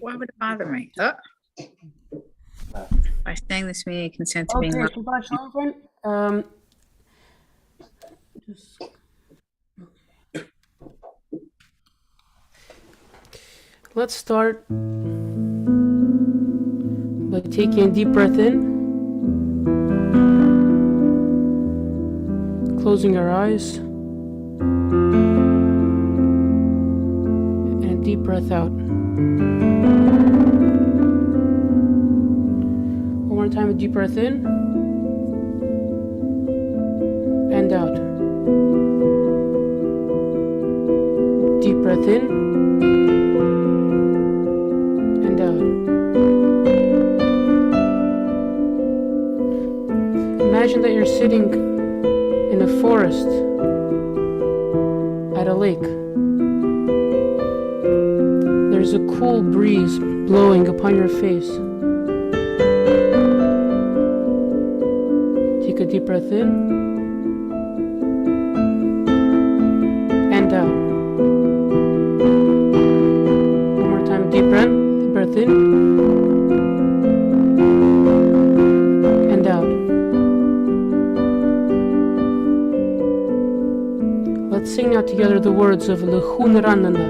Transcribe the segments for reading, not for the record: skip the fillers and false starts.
Why would it bother me? By staying this meeting, consent to being. Okay, Shabbat Shalom, friend. Let's start by taking a deep breath in, closing our eyes, and a deep breath out. One more time, a deep breath in and out. Deep breath in and out. Imagine that you're sitting in a forest at a lake. There's a cool breeze blowing upon your face. Take a deep breath in and out. One more time, deep breath in and out. Let's sing out together the words of Lechun Ranana.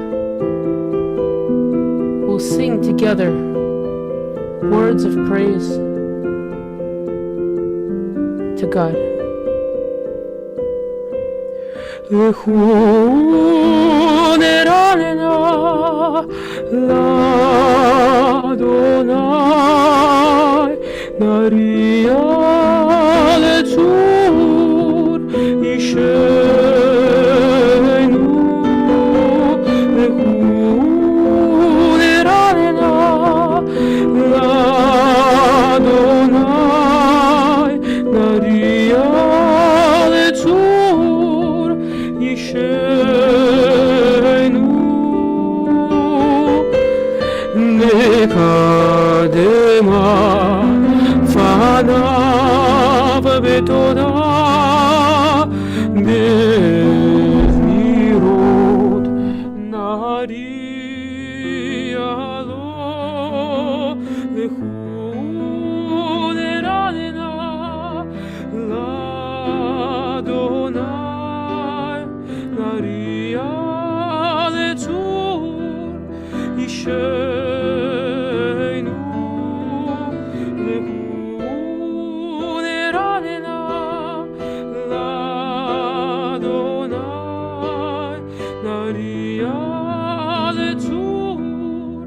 We'll sing together words of praise to God. Lechun Ranana l'Adonai Naria letzur Ishenu Lechun Ranana l'Adonai Naria letzur Ishenu Nekadema fanav betoda bezmirot narialo lechun ranena ladonai nariale tzur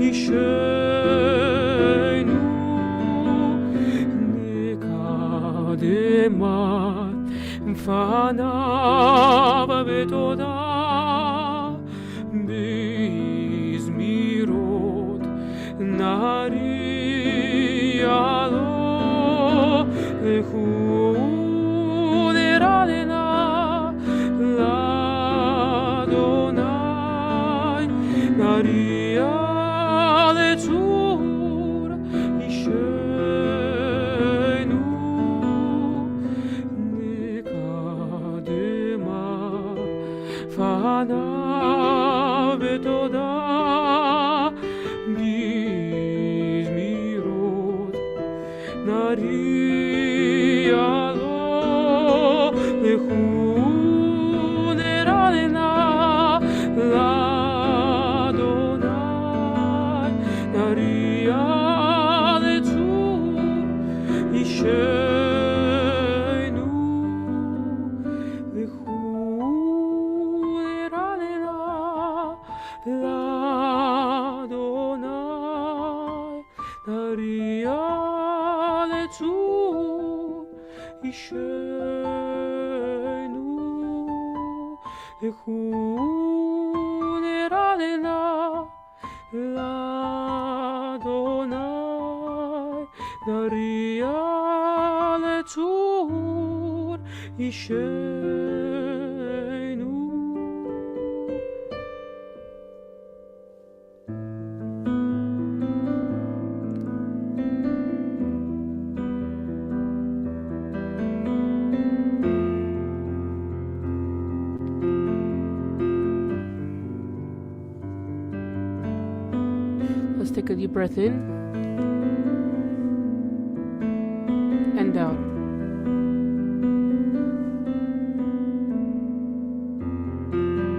ishe Fanav betoda bizmirot narialo lechun ranena ladonai naria letzur ishenu fanav betoda bizmirot narialo lechun ranena ladonai naria letzur ishenu l'Adonai naria letzur ishenu lechun ranena l'Adonai naria letzur ishenu. Let's take a deep breath in and out.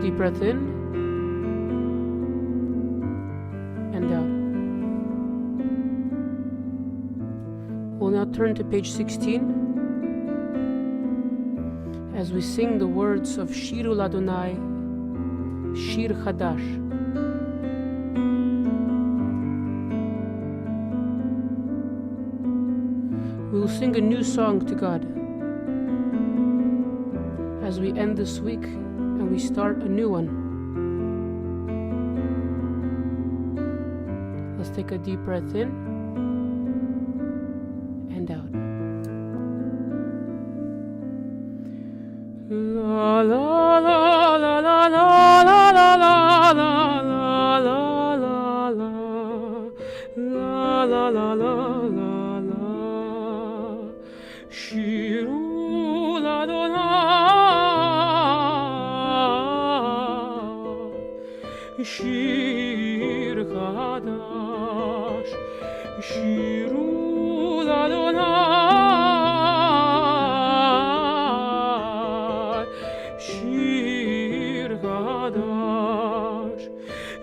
Deep breath in and out. We'll now turn to page 16 as we sing the words of Shiru Ladonai, Shir Chadash. We will sing a new song to God as we end this week and we start a new one. Let's take a deep breath in and out. La la la la la la la la la la la la la la la la. Shiru Ladonai, Shir Chadash, Shiru Ladonai, Shir Chadash, Shiru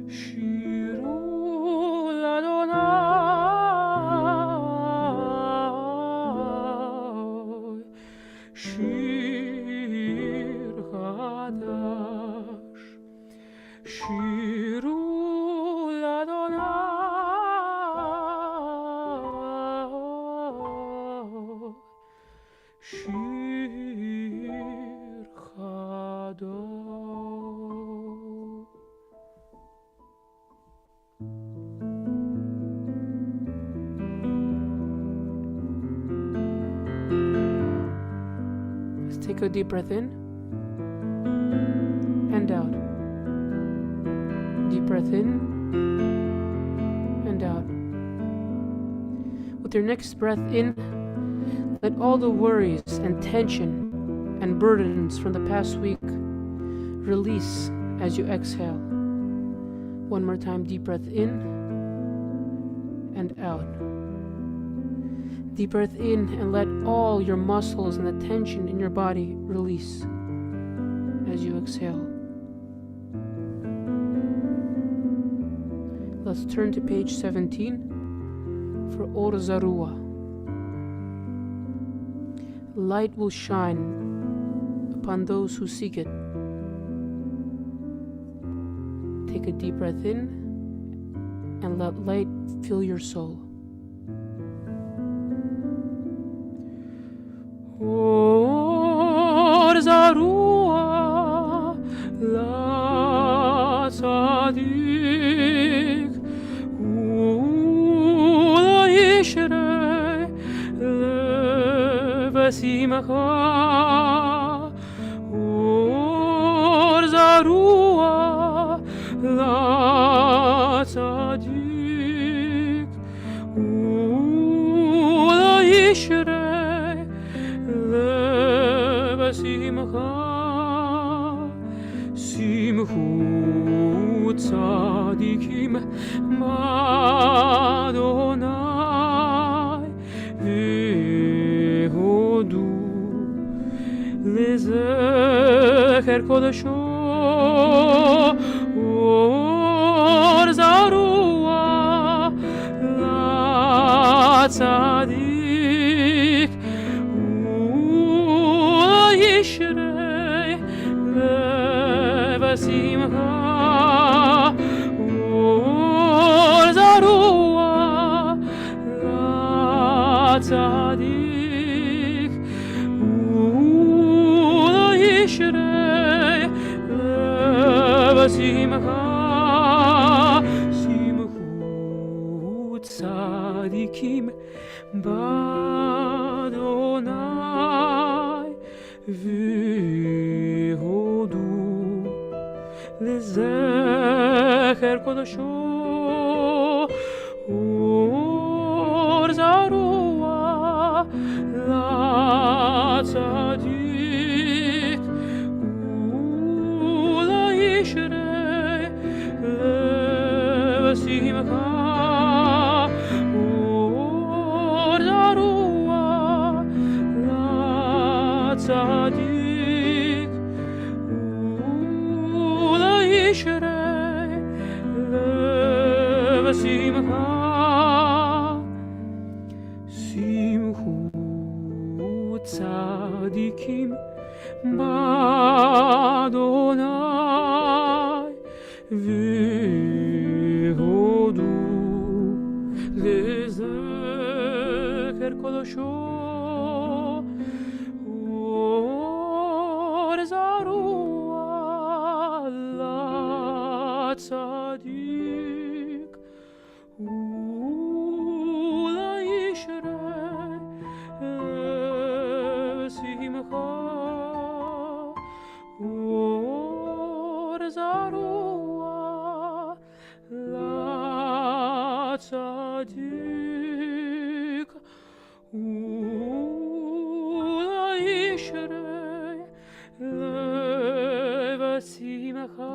Shir Shiru l'Adonai, Shir Chador. Let's take a deep breath in and out. Deep breath in and out. With your next breath in, let all the worries and tension and burdens from the past week release as you exhale. One more time, deep breath in and out. Deep breath in and let all your muscles and the tension in your body release as you exhale. Let's turn to page 17 for Or Zarua. Light will shine upon those who seek it. Take a deep breath in and let light fill your soul. Or Zarua la tzadik ula yishrei levasimcha. Or Zarua la tzadik ula yishrei levasimcha. Simchu tzadikim b'Adonai v'hodu lezecher kodesho. Or Zarua la tzadik ula yishrei levasimcha. Or Zarua la tzadik ula yishrei levasimcha. Simchu tzadikim b'Adonai v'hodu lezecher kodesho. Or Zarua la tzadik ula yishrei levasimcha. Or Zarua la tzadik ula yishrei levasimcha. Simchu tzadikim b'Adonai v'hodu lezecher kodesho. Or Zarua la tzadik ula yishrei levasimcha. Or Zarua la tzadik ula yishrei levasimcha.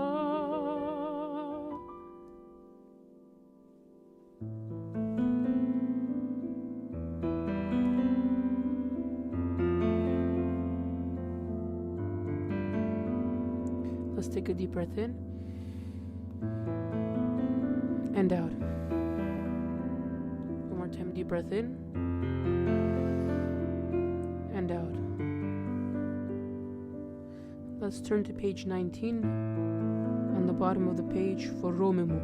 Let's take a deep breath in and out. One more time, deep breath in and out. Let's turn to page 19 on the bottom of the page for Romemu.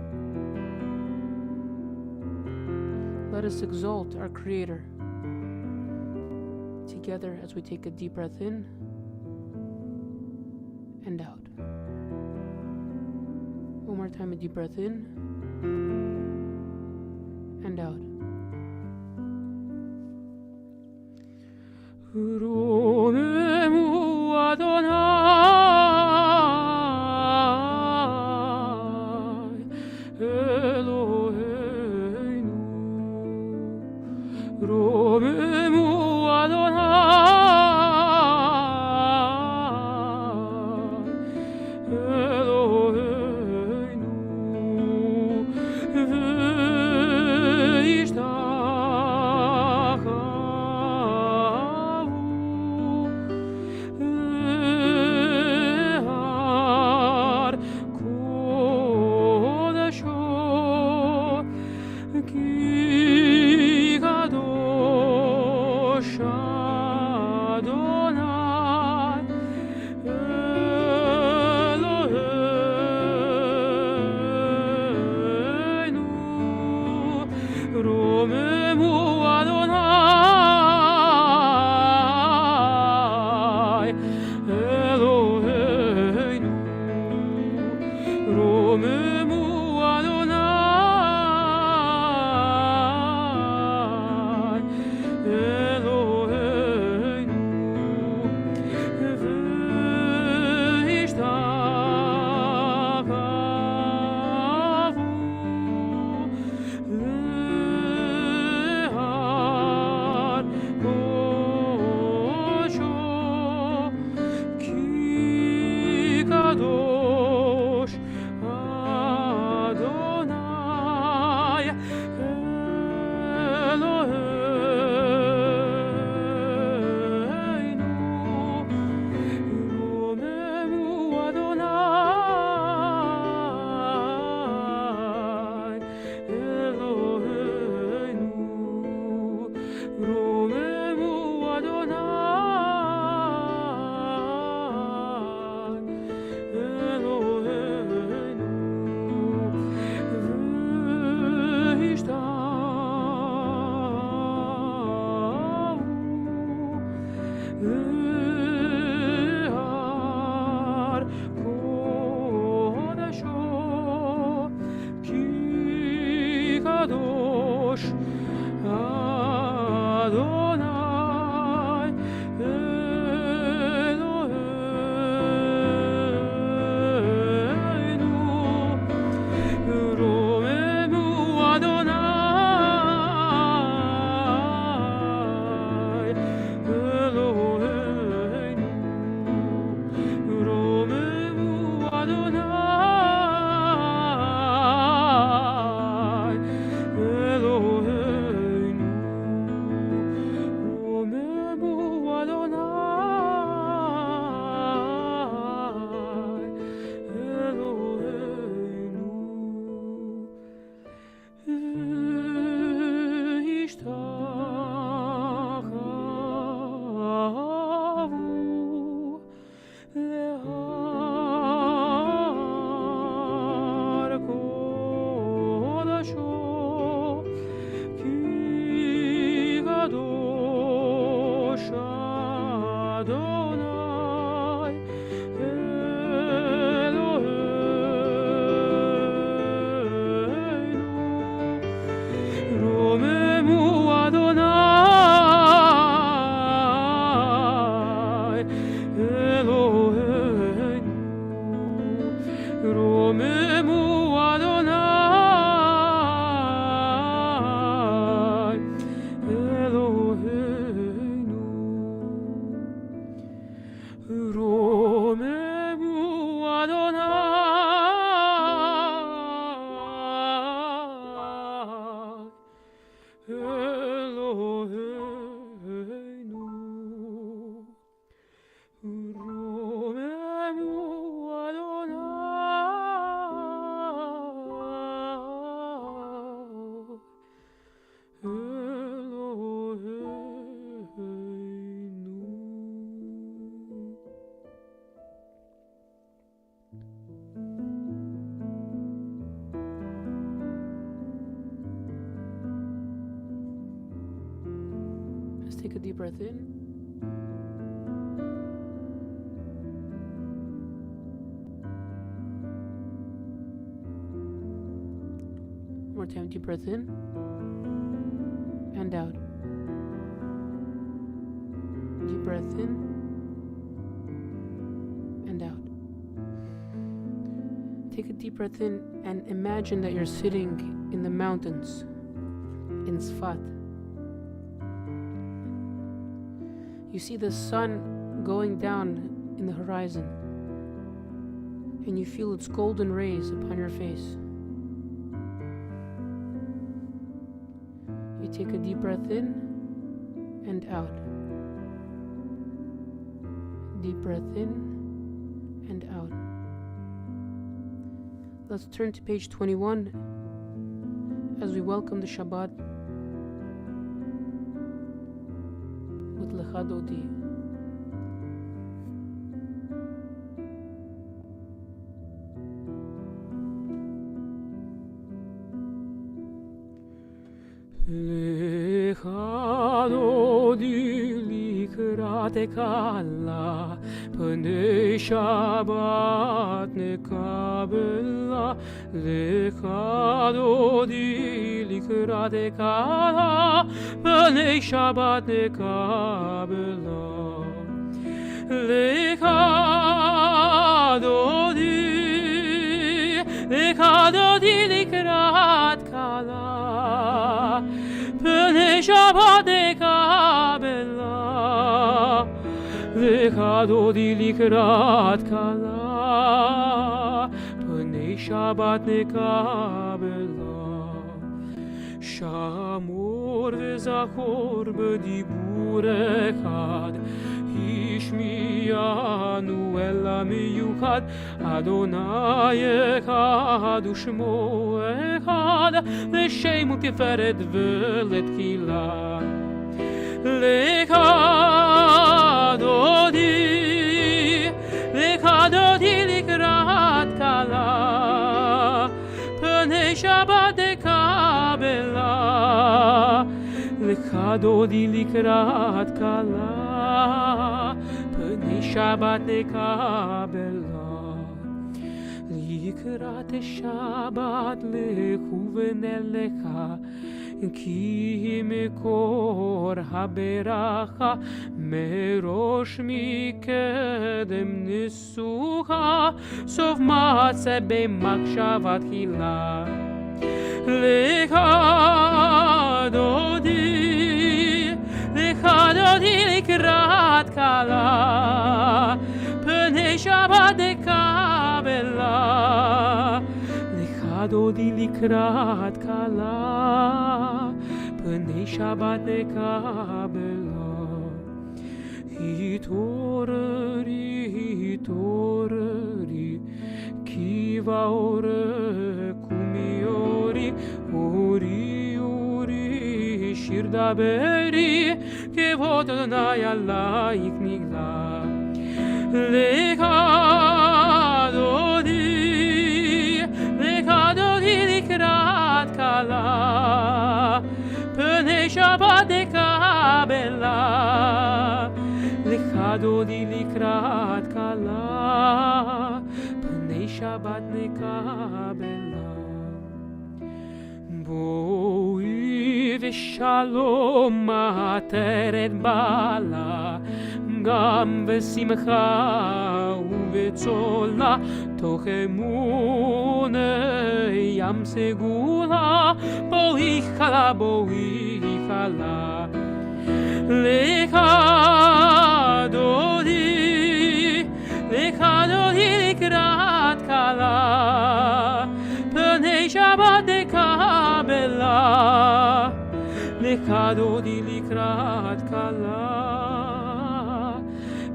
Let us exalt our Creator together as we take a deep breath in and out. One more time, a deep breath in and out. Romemu Adonai Eloheinu. Romemu Adonai Eloheinu. Take a deep breath in. One more time, deep breath in and out. Deep breath in and out. Take a deep breath in and imagine that you're sitting in the mountains in Sfat. You see the sun going down in the horizon, and you feel its golden rays upon your face. You take a deep breath in and out. Deep breath in and out. Let's turn to page 21 as we welcome the Shabbat with Lecha Dodi. Lecha Dodi likrat kala, pnei Shabbat nekabela. Lecha Dodi likrat kala, pnei Shabbat nekabela. Lecha Dodi likrat kala, pnei Shabbat nekabela. Lecha Dodi likrat kala, pnei Shabbat nekabela. Shamor וזכור בדיבור אחד, השמיענו אל המיוחד, אדוני אחד ושמו אחד, לשם ותפארת ולתחילה. Lecha Dodi likrat kala, pnei Shabbat nekabela. Lecha Dodi likrat kala, pnei Shabbat nekabela. Likrat Shabbat lechu v'nelecha, כי מקור הברכה מראש מקדם ניסוחה, סוף מעשה במחשבה תחילה. Lecha Dodi לקראת כלה, פני שבת נקבלה. Lecha Dodi לקראת כלה, פני שבת נקבלה. התעוררי, התעוררי, כי באורך קומי אורי, אורי, אורי, שיר דברי, כבוד אדוני עלייך נגלה. Lecha Dodi לקראת כלה, פני שבת נקבלה. Lecha Dodi לקראת כלה, פני שבת נקבלה. בואי ושלום עטרת בעלה, גם בשמחה ובצולה, תוך אמוני ים סגולה. בואי חלה, בואי חלה. Lecha Dodi לקראת כלה, פני שבת נקבלה. Lecha Dodi לקראת כלה,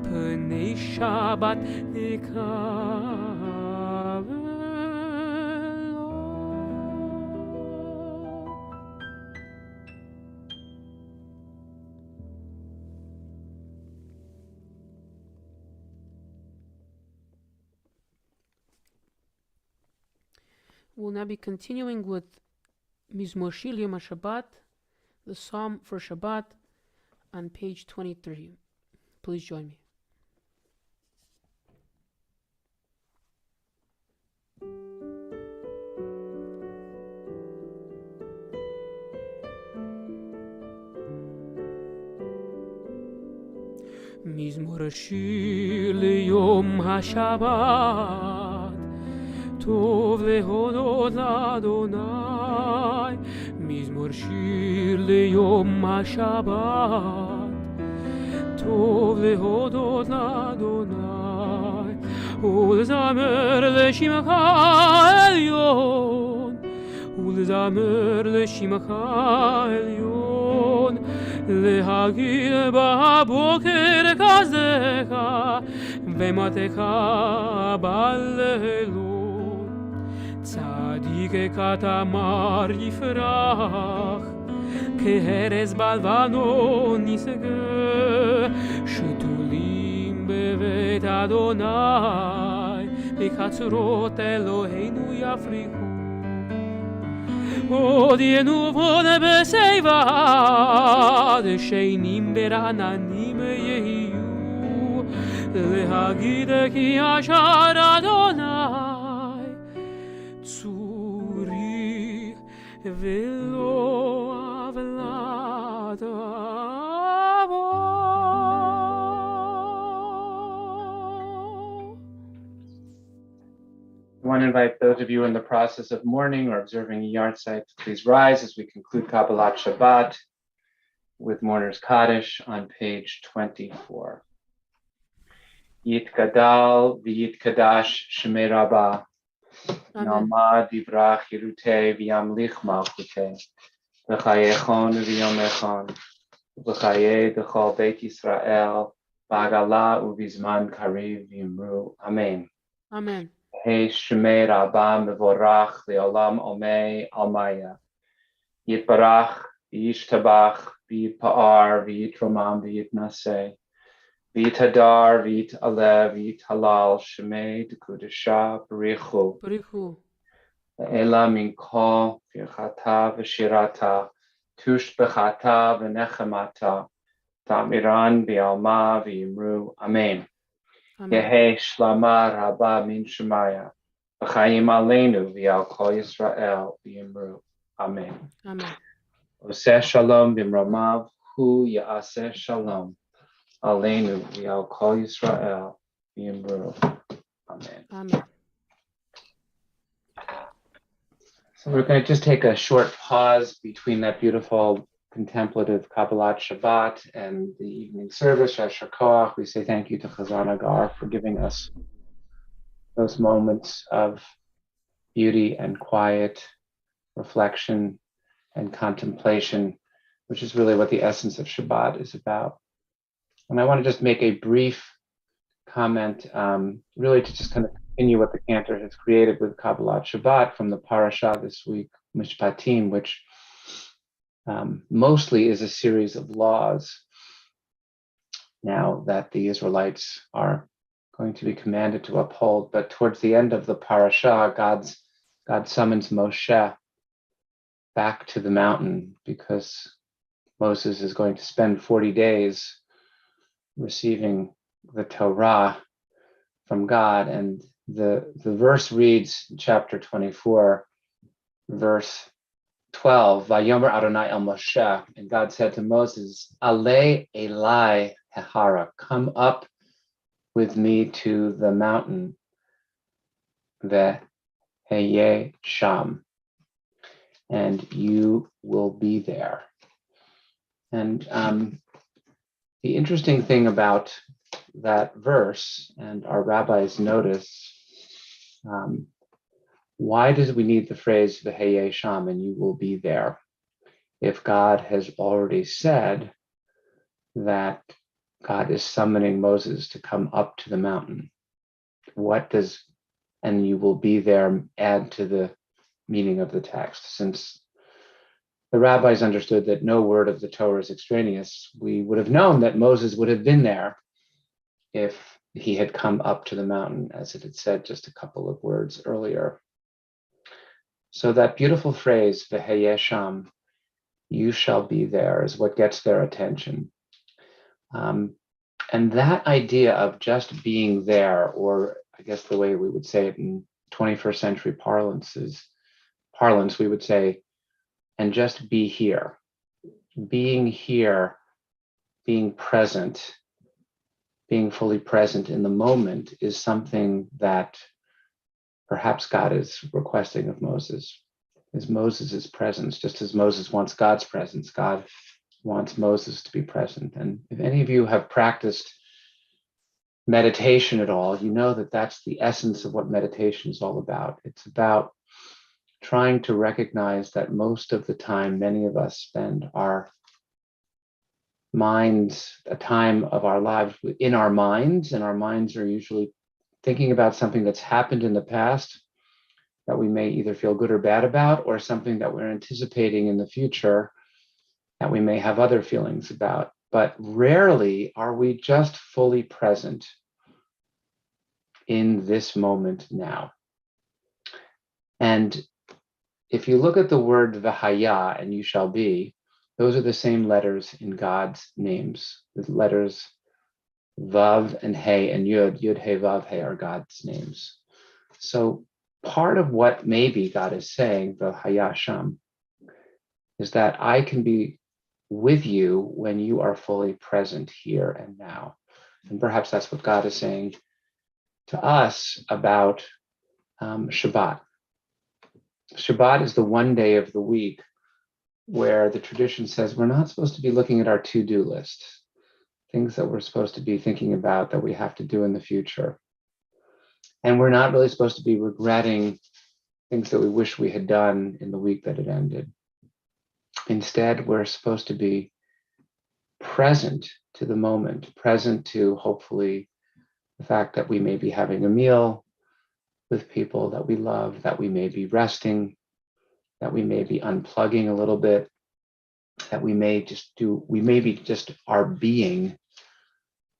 פני שבת נקבלה. We'll now be continuing with Mizmor Shir Yom HaShabbat, the Psalm for Shabbat, on page 23. Please join me. מזמור השיר ליום השבת, טוב להודות לאדוני. מזמור שיר ליום השבת, טוב להודות לאדוני. ולזמר לשמך העליון, ולזמר לשמך העליון. להגיד בבוקר כזך, ומתך בלילות. צדיק כתמר יפרח, כארז בלבנון ישגה. שתולים בבית אדוני, בחצרות אלוהינו יפריחו. הודיענו בון בשיבה, דשנים ברעננים יהיו. להגיד כי אשר אדוני צורי ולא עוולת עבור. I want to invite those of you in the process of mourning or observing a yard site to please rise as we conclude Kabbalat Shabbat with Mourner's Kaddish on page 24. Yitgadal v'yitkadash shemei Rabba, Nalma divrach yirutei v'yamlich malchutei, v'chayechon v'yomechon, v'chaye d'chol Beit Yisrael, v'agala uvizman kariv v'yimru. Amen. Amen. Hey Shemei Rabba Mevorach Leolam Omei Almaya Yitbarach Yishtabach V'Yitpa'ar V'Yitromam V'Yitnaseh V'Yitadar V'Yitalev V'Yithalal Shemei D'Kudesha B'Richu B'richu Ela Minko V'Chata V'Shirata Tush B'Chata V'Nechemata Tamiran V'Alma V'Yimru. Amen. Yehe Shlama Rabba Min Shemaya V'Chaim Aleinu V'Al Kol Yisrael V'Yimru. Amen. Amen. Oseh Shalom B'Mramav Hu Ya'aseh Shalom Aleinu V'Al Kol Yisrael V'Yimru. Amen. Amen. So we're going to just take a short pause between that beautiful contemplative Kabbalat Shabbat and the evening service, Yasher Koach. We say thank you to Chazan Agar for giving us those moments of beauty and quiet reflection and contemplation, which is really what the essence of Shabbat is about. And I want to just make a brief comment, really to just kind of continue what the Cantor has created with Kabbalat Shabbat from the parasha this week, Mishpatim, which mostly is a series of laws now that the Israelites are going to be commanded to uphold. But towards the end of the parasha, God summons Moshe back to the mountain because Moses is going to spend 40 days receiving the Torah from God. And the verse reads, chapter 24, verse 12, Vayomer Adonai el Moshe, and God said to Moses, Ale Elai Hehara, come up with me to the mountain, Veheye Sham, and you will be there. And the interesting thing about that verse, and our rabbis notice, why does we need the phrase V'heye Sham, and you will be there, if God has already said that God is summoning Moses to come up to the mountain? What does "and you will be there" add to the meaning of the text? Since the rabbis understood that no word of the Torah is extraneous, we would have known that Moses would have been there if he had come up to the mountain, as it had said just a couple of words earlier. So that beautiful phrase, V'heye Sham, you shall be there, is what gets their attention. And that idea of just being there, or I guess the way we would say it in 21st century parlance, we would say, and just be here. Being here, being present, being fully present in the moment is something that perhaps God is requesting of Moses. Is Moses' presence, just as Moses wants God's presence, God wants Moses to be present. And if any of you have practiced meditation at all, you know that that's the essence of what meditation is all about. It's about trying to recognize that most of the time, many of us spend our minds, a time of our lives in our minds, and our minds are usually thinking about something that's happened in the past that we may either feel good or bad about, or something that we're anticipating in the future that we may have other feelings about. But rarely are we just fully present in this moment now. And if you look at the word v'haya and you shall be, those are the same letters in God's names. The letters Vav and He and Yud, Yud, He, Vav, He are God's names. So part of what maybe God is saying, v'haya sham, is that I can be with you when you are fully present here and now. And perhaps that's what God is saying to us about Shabbat. Shabbat is the one day of the week where the tradition says we're not supposed to be looking at our to-do list, things that we're supposed to be thinking about that we have to do in the future. And we're not really supposed to be regretting things that we wish we had done in the week that it ended. Instead, we're supposed to be present to the moment, present to hopefully the fact that we may be having a meal with people that we love, that we may be resting, that we may be unplugging a little bit, that we may be just our being,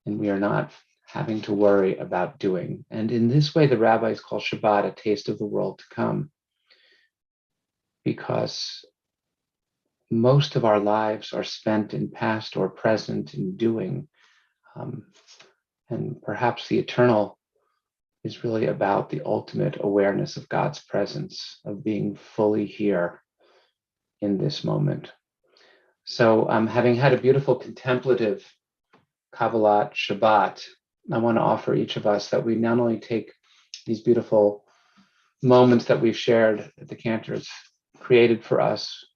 and we are not having to worry about doing. And in this way, the rabbis call Shabbat a taste of the world to come, because most of our lives are spent in past or present in doing. And perhaps the eternal is really about the ultimate awareness of God's presence, of being fully here in this moment. So having had a beautiful contemplative Kabbalat Shabbat, I want to offer each of us that we not only take these beautiful moments that we've shared that the Cantors created for us,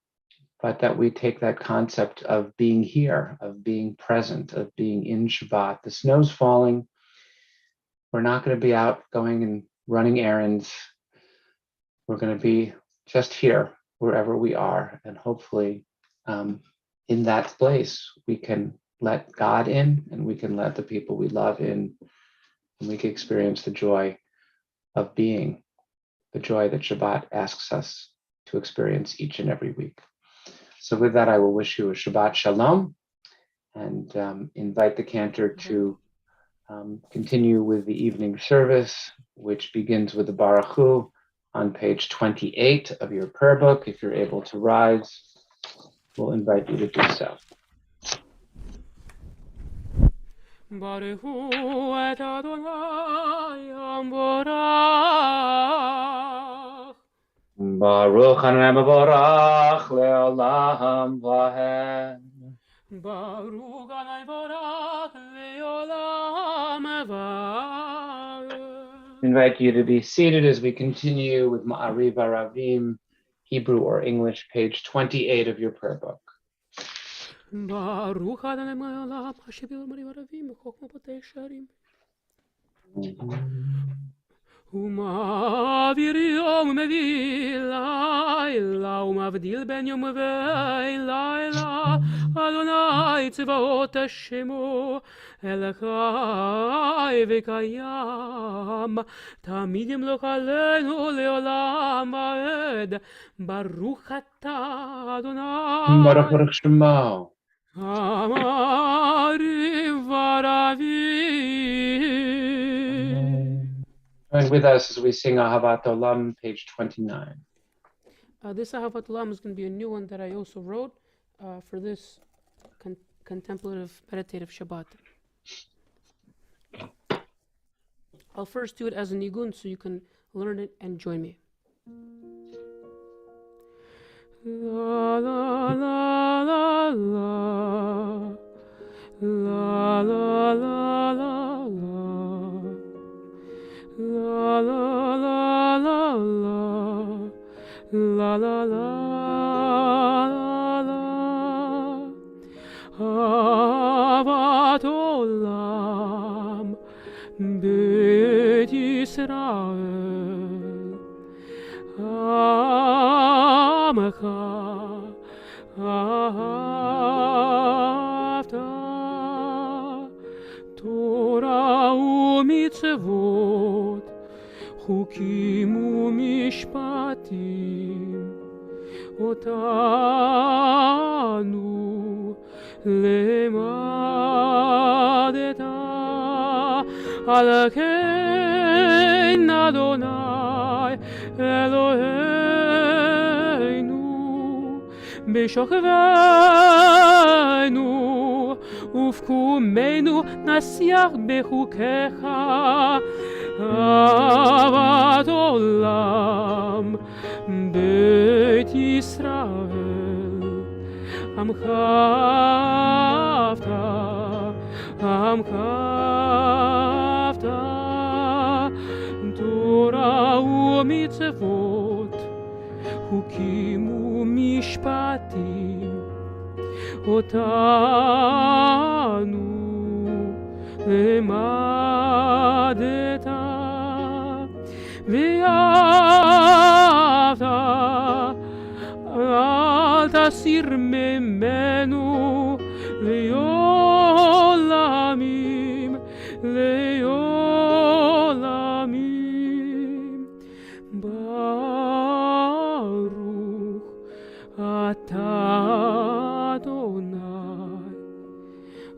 but that we take that concept of being here, of being present, of being in Shabbat. The snow's falling. We're not going to be out going and running errands. We're going to be just here, wherever we are. And hopefully in that place, we can let God in, and we can let the people we love in, and we can experience the joy of being, the joy that Shabbat asks us to experience each and every week. So with that, I will wish you a Shabbat Shalom, and invite the Cantor to continue with the evening service, which begins with the Baruch Hu on page 28 of your prayer book. If you're able to rise, we'll invite you to do so. Baruch Hu et Adonai Amborach. Baruch Hashem Baruch Leolam Vahed. Baruch Adonai Borach Leolam Vaed. Invite you to be seated as we continue with Ma'ariv Aravim, Hebrew or English, page 28 of your prayer book. Baruch Adonai Leolam Hashem Baravim Chokma Potei Sharim. ומעביר יום ומביא לילה ומבדיל בין יום ולילה אדוני צבאות שמו אלוקי וקיים תמיד ימלוך עלינו לעולם ועד ברוך אתה אדוני Baruch Shemo. Amariv Aravim. Join with us as we sing Ahavat Olam, page 29. This Ahavat Olam is going to be a new one that I also wrote for this contemplative, meditative Shabbat. I'll first do it as a nigun so you can learn it and join me. La la la la la la la la la la la la la la la la Ahavat olam Beth Yisrael Amcha ahavta Torah u'mitzvot Chukim u'mishpatim Otanu lemadeta Al ken Adonai Eloheinu B'shokveinu ufkumenu nasiach bechukecha Ahavat olam Beit Yisrael Amcha avta Torah u'mitzvot Chukim u'mishpatim Otanu lemadeta Ve'avta al tasir memenu le'olamim Baruch atah Adonai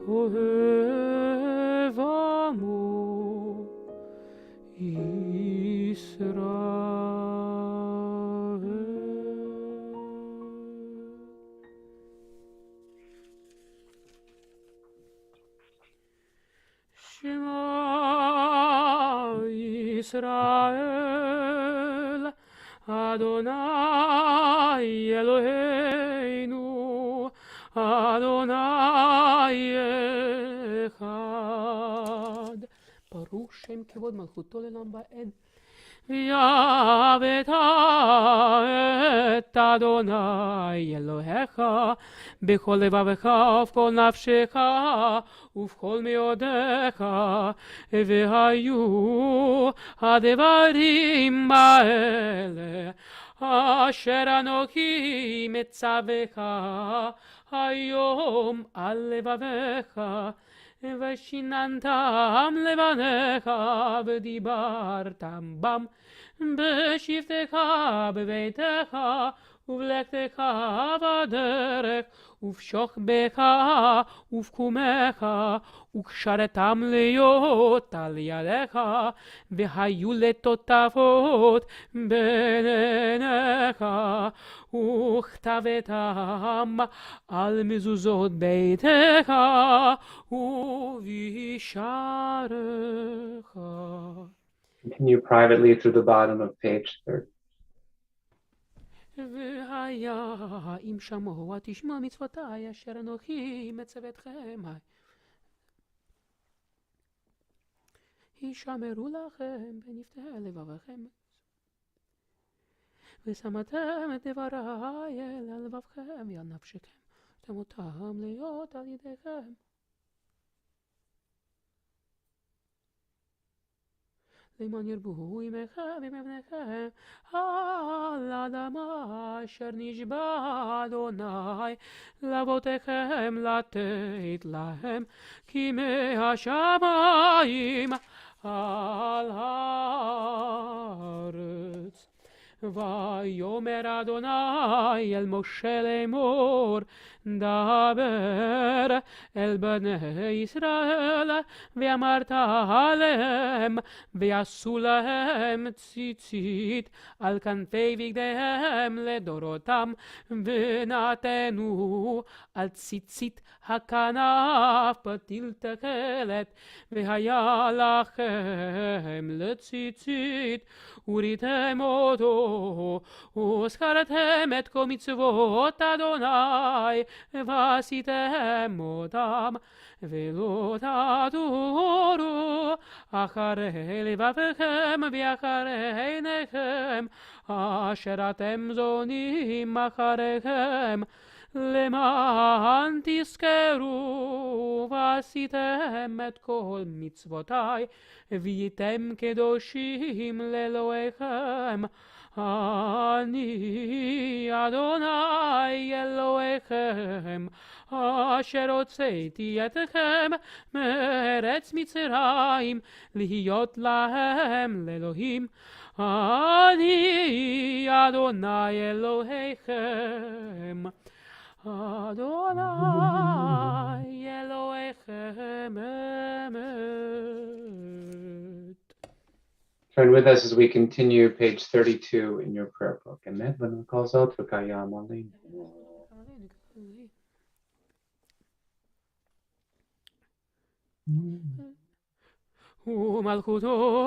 Ohev amo Shema Yisrael Adonai Eloheinu Adonai Echad Baruch Shem Kevod Malchuto Le'olam Va'ed V'yaveta et Adonai Elohecha B'chol levavecha uv'kol nafshecha uv'kol meodecha V'hayu hadevarim ha'ele Asher anochi metzavecha hayom al levavecha ושיננתם לבניך ודיברתם בם בשבתך בביתך ובלכתך בדרך ובשוכבך ובקומך וקשרתם להיות על ידיך והיו לטוטפות בין עיניך וכתבתם על מזוזות ביתך ובשעריך. Continue privately through the bottom of page 30. והיה אם שמוע תשמע מצוותי אשר אנוכי מצוותכם הישמרו לכם בנפתי לבבכם ושמתם את דבריי אל לבבכם ועל נפשכם תמותם להיות על ידיכם למען ירבו עמכם ומבניכם על האדמה אשר נשבע אדוני לאבותיכם לתת להם כימי השמיים על הארץ ויאמר אדוני אל משה לאמור, דבר אל בני ישראל, ואמרת עליהם, ויעשו להם ציצית על כנפי בגדיהם לדורותם, ונתנו על ציצית הכנף פתיל תכלת, והיה לכם לציצית, וריתם אותו, וזכרתם את כל מצוות אדוני, ועשיתם אותם, ולא תעתורו אחרי לבבכם ואחרי עיניכם, אשר אתם זונים אחריכם, למען תזכרו ועשיתם את כל מצוותיי, והייתם קדושים לאלוהיכם. אני אדוני אלוהיכם, אשר הוצאתי אתכם מארץ מצרים, להיות להם לאלוהים. אני אדוני אלוהיכם, אדוני אלוהיכם אמת. Turn with us as we continue page 32 in your prayer book. Amen. When it calls out, V'kayam Alim. ומלכותו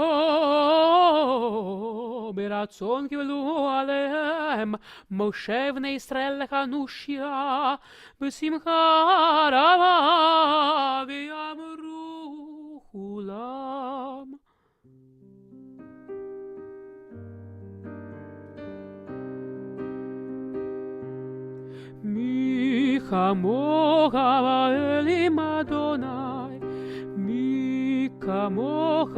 ברצון קיבלו עליהם, משה בני ישראל לכנו שירה בשמחה רבה, ויאמרו כולם. מי כמוך באלים אדוני, מי כמוך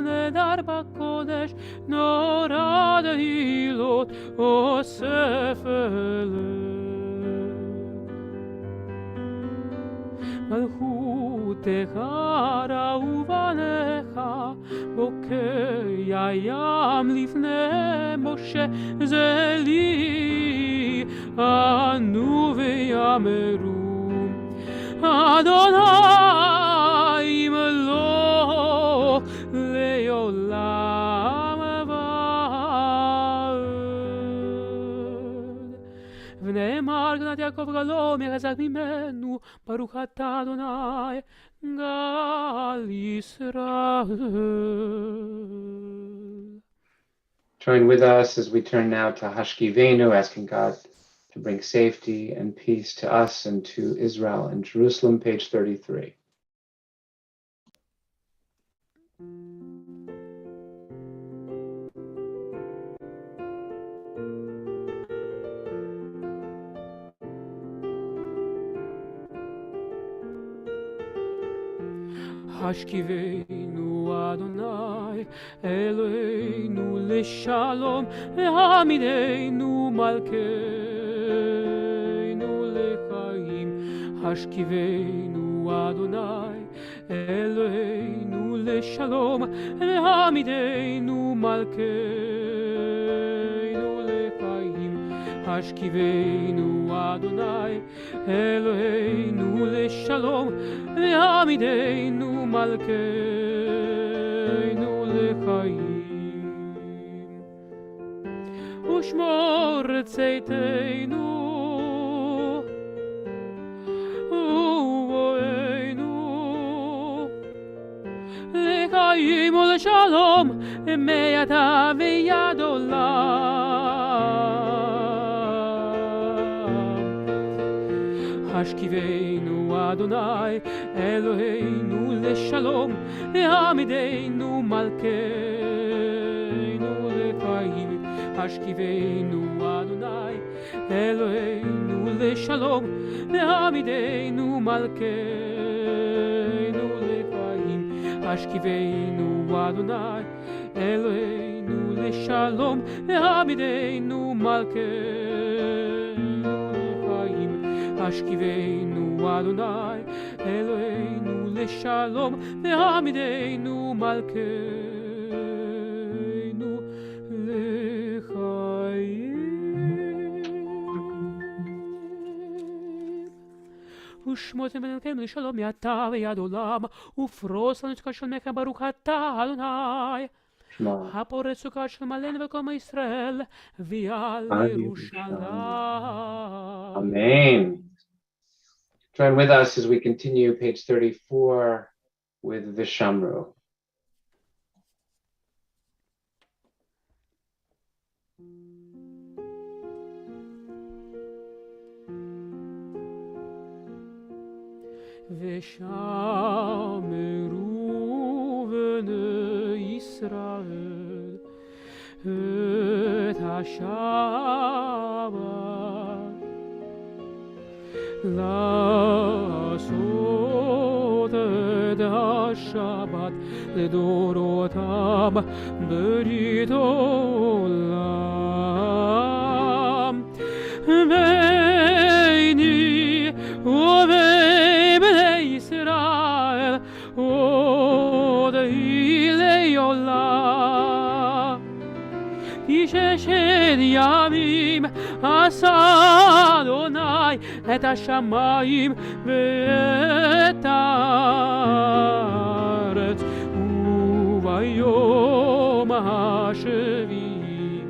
נדר בקודש, נורא דהילות אוסף אליהם. מלכותך ראו בניך, בוקע ים לפני משה, זה לי ענו ויאמרו, אדוני ימלוך לעולם ועד. ונאמר גנת יעקב גלו מחזק ממנו, ברוך אתה אדוני גל ישראל. Join with us as we turn now to Hashkivenu, asking God to bring safety and peace to us and to Israel and Jerusalem, page 33. השכיבנו אדוני אלוהינו לשלום, והעמידנו מלכנו לחיים. השכיבנו אדוני אלוהינו לשלום, והעמידנו מלכנו לחיים. השכיבנו אדוני אלוהינו לשלום, והעמידנו מלכנו לחיים. ושמור צאתנו ובואנו לחיים ולשלום, מעתה ויד עולם. השכיבנו אדוני אלוהינו לשלום, העמידנו מלכנו לחיים. השכיבנו אדוני אלוהינו לשלום, העמידנו מלכנו לחיים. השכיבנו אדוני אלוהינו לשלום, העמידנו מלכנו לחיים. השכיבנו אדוני אלוהינו לשלום, והעמידנו מלכנו לחיים. ושמותם ונלכם לשלום יתה ויד עולם, ופרוס לנו צדקה של מלך ברוך אתה אדוני. Shema. הפורץ סוכה של מלאנו וכל ישראל, ויעל ירושלים. Amen. Join with us as we continue page 34 with Vishamru. ושמרו בני ישראל את השבת לעשות את השבת לדורותם ברית עולם ביני ובין בני ישראל עוד אילי עולם ששת ימים עשה אדוני את השמיים ואת הארץ וביום השביעי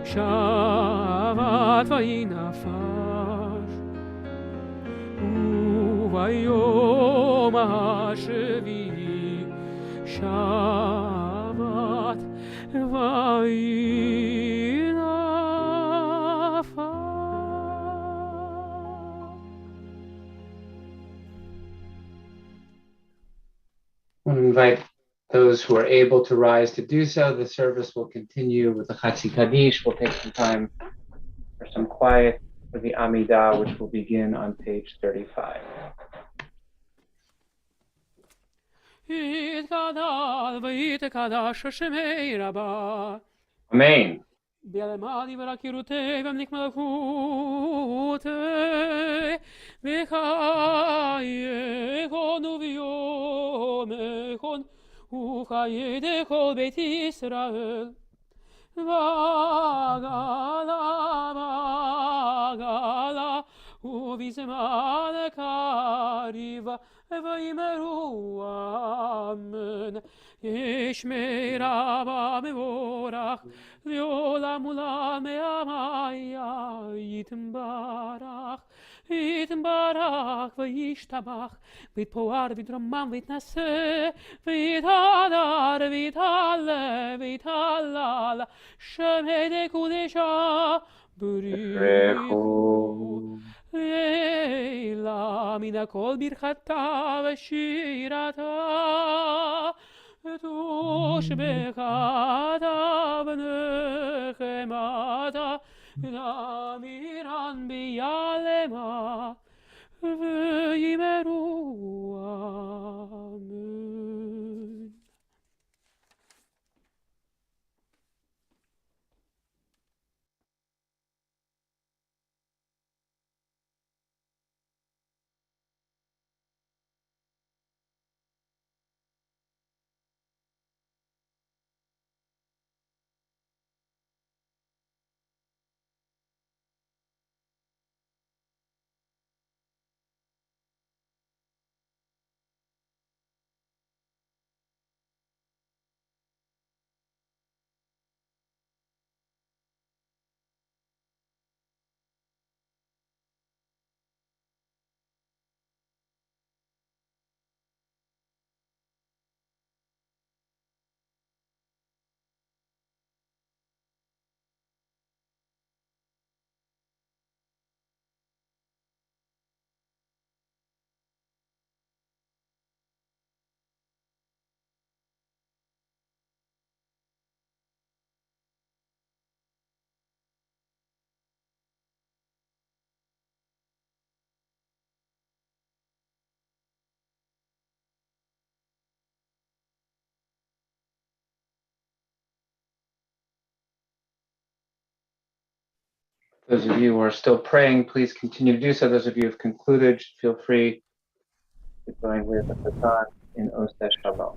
שבת וינפש וביום השביעי שבת וינפש. I want to invite those who are able to rise to do so. The service will continue with the Chatzi Kaddish. We'll take some time for some quiet for the Amidah, which will begin on page 35. יתגדל ויתקדש שמי רבה Amen. ביעלמה דברה קירותי ומניק מלכותי וחייכון וביומכון וחיי דכל בית ישראל בעגלה ובזמן קריב ויאמרו אמן. ישמר רבה מבורך לעולם עולם מעמיה יתברך וישתבח ויתפאר ויתרומם ויתנשא ויתהדר ויתהלל שמי דקודשה בריחו לילה מן הכל ברכתה ושירתה תושבחתה ונחמתה נמירן ביעלמה ויאמרו אמן. Those of you who are still praying, please continue to do so. Those of you who have concluded, feel free to join with the Satan in Oseh Shalom.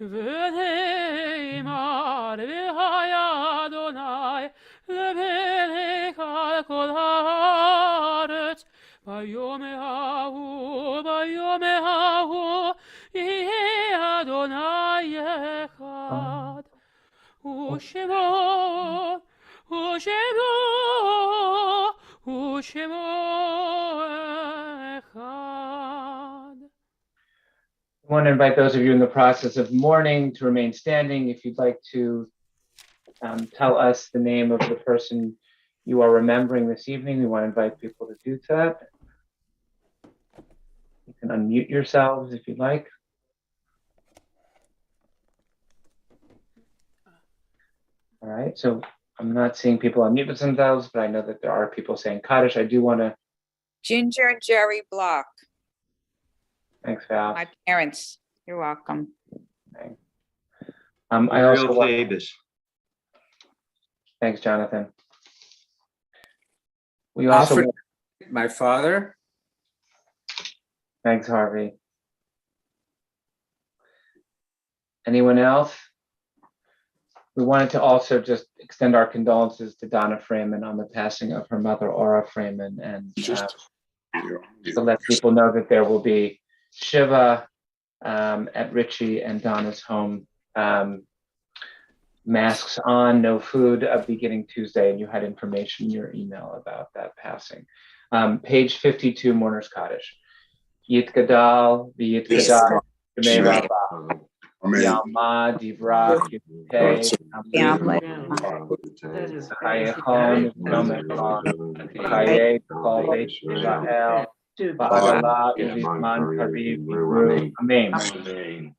ונאמר והיה אדוני למלך על כל הארץ ביום ההוא יהיה אדוני אחד ושמו אחד. I want to invite those of you in the process of mourning to remain standing. If you'd like to tell us the name of the person you are remembering this evening, we want to invite people to do that. You can unmute yourselves if you'd like. All right, so I'm not seeing people unmute themselves, but I know that there are people saying Kaddish. I do want to. Ginger and Jerry Block, Thanks, Val. my parents. You're welcome. Okay. I also Real want. famous. Thanks, Jonathan. We also. Alfred, my father. Thanks, Harvey. Anyone else? We wanted to also just extend our condolences to Donna Freeman on the passing of her mother, Aura Freeman, and to let people know that there will be Shiva at Richie and Donna's home. Masks on, no food, beginning Tuesday, and you had information in your email about that passing. Page 52, Mourner's Kaddish. Yit Gadal, V'yit Gadal, Shemei Rabbah. Yalma, Divra, Yitei, Chayechon, Nomechon, Chaye, Kol Beit Israel, Ba'adala, Uvizman, Kariv, Yibru, Amen.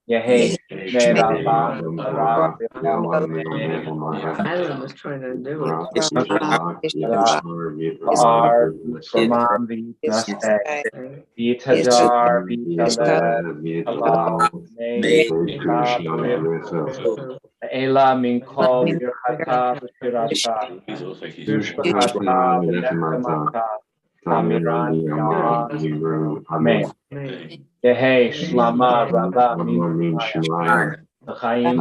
Yehei, Shnei Rabbah, Rav, I was trying to do it. Ar, Yisraman, V'yitnaseh, V'yitadar, V'yitaleh, Allah, Ela min kol birchata v'shirata, dushbachata v'nechemata, tamiran yama, amen. Yehei shlama rabba min shemaya, v'chaim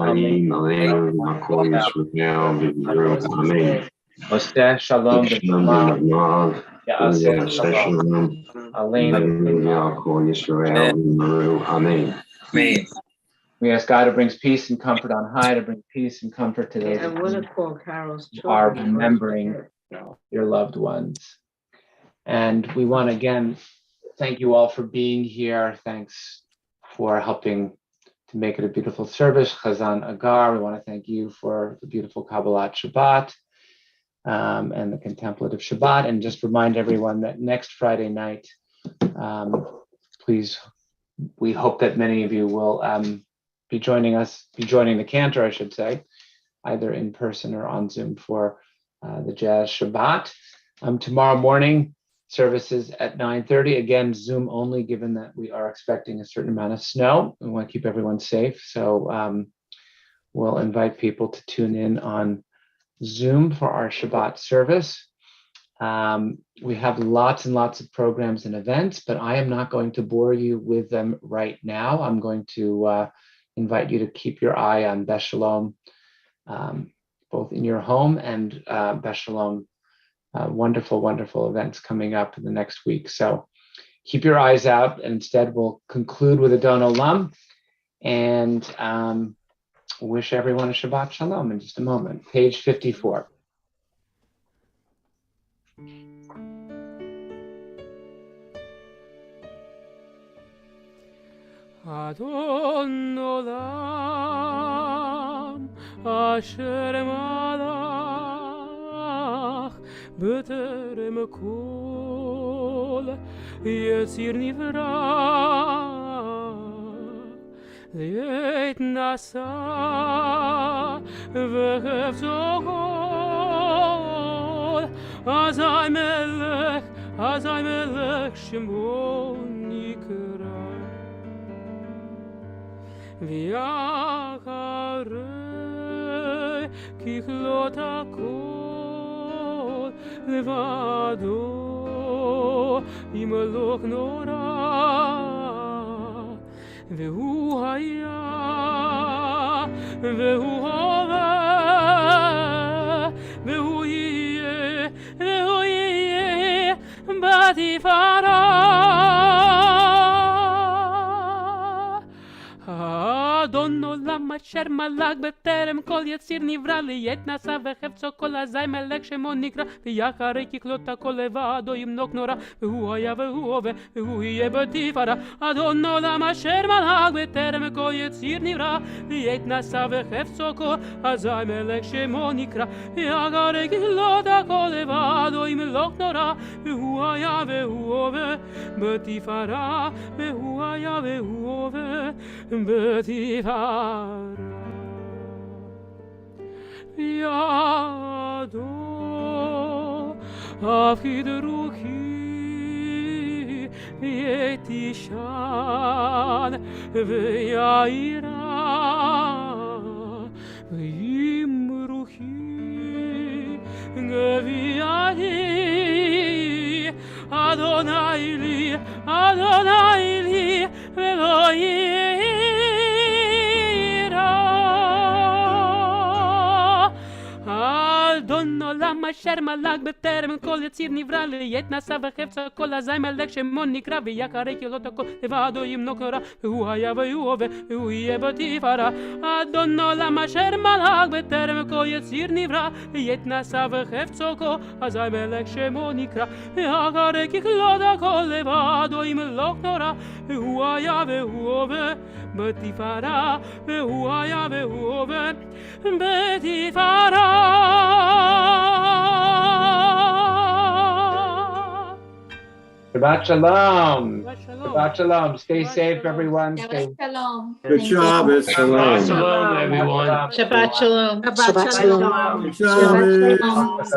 amen. Oseh shalom v'shalom, ya'aseh shalom, aleinu. Amen. We ask God who brings peace and comfort on high to bring peace and comfort to those I would have called Carol's who are children. remembering your loved ones. And we want to again thank you all for being here. Thanks for helping to make it a beautiful service. Chazan Agar, we want to thank you for the beautiful Kabbalat Shabbat and the contemplative Shabbat. And just remind everyone that next Friday night, please, we hope that many of you will be joining the Cantor, I should say, either in person or on Zoom for the Jazz Shabbat. Tomorrow morning, services at 9:30. Again, Zoom only, given that we are expecting a certain amount of snow. We want to keep everyone safe. So we'll invite people to tune in on Zoom for our Shabbat service. We have lots and lots of programs and events, but I am not going to bore you with them right now. I'm going to invite you to keep your eye on Beth Sholom, both in your home and Beth Sholom, wonderful, wonderful events coming up in the next week. So keep your eyes out, and instead we'll conclude with Adon Olam and wish everyone a Shabbat Shalom in just a moment. Page 54. Adon Olam Asher Malach B'terem Kol Yetzir Nivra Liet Nasa V'hefzo Kol Azai Melech Shemo Nikra V'yacharei kichlot hakol levado yimloch nora v'hu haya והוא הווה, והוא יהיה בתפארה. האדון עולם אשר מלך בטרם כל יציר נברא, לית נשא וחפצו כל אזי מלך שמו נקרא, ויחרי ככלות הכל לבדו ימלוך נורא, והוא היה והוא הווה והוא יהיה בתפארה. אדון עולם אשר מלך בטרם כל יציר נברא, לית נשא וחפצו כל אזי מלך שמו נקרא, ויחרי ככלות הכל לבדו ימלוך נורא, והוא היה והוא הווה בתפארה, והוא היה והוא הווה בתפארה. ידו הפחיד רוחי יתישן ויעירה, ואם רוחי גביעתי, אדוני לי ולא אדון עולם אשר מלך בטרם כל יציר נברא, לית נשא וחפצו כל אזי מלך שמו נקרא, ויחרי ככלות הכל לבדו ימלוך נורא, והוא היה והוא הווה והוא יהיה בתפארה. אדון עולם אשר מלך בטרם כל יציר נברא, לית נשא וחפצו כל אזי מלך שמו נקרא, ויחרי ככלות הכל לבדו ימלוך נורא, והוא היה והוא הווה בתפארה, והוא היה והוא הווה בתפארה. Shabbat shalom. Shabbat shalom. Shabbat shalom. Stay Shabbat safe, shalom. everyone. Stay Shalom. Good Shabbos. Shabbat shalom, everyone. Shabbat shalom. Shabbat shalom. Good Shabbos.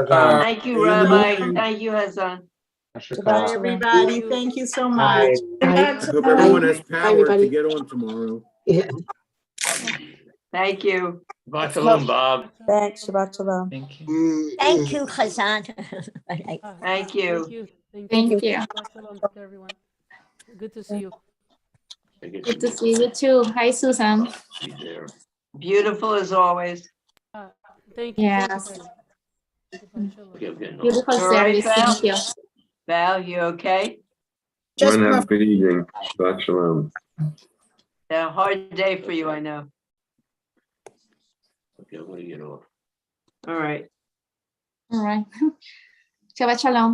Thank you, Rabbi. Thank you, Hazan. Shabbat Everybody, thank you so much. I hope everyone has power everybody. to get on tomorrow. Yeah. Thank you. Shabbat shalom, Bob. Thanks. Shabbat shalom. Thank you. Thank you, Hazan. Thank you. Thank you. Shabbat shalom to everyone. Good to see you. Good to see you too. Hi, Susan. She's there. Beautiful as always. Thank you. Yes. Shabbat shalom. Okay, I'm getting old. Beautiful All right, service. Thank you. Val, you okay? Just have a good evening. Shabbat shalom. A hard day for you, I know. Okay, I'm gonna get off. All right. All right. Shabbat shalom.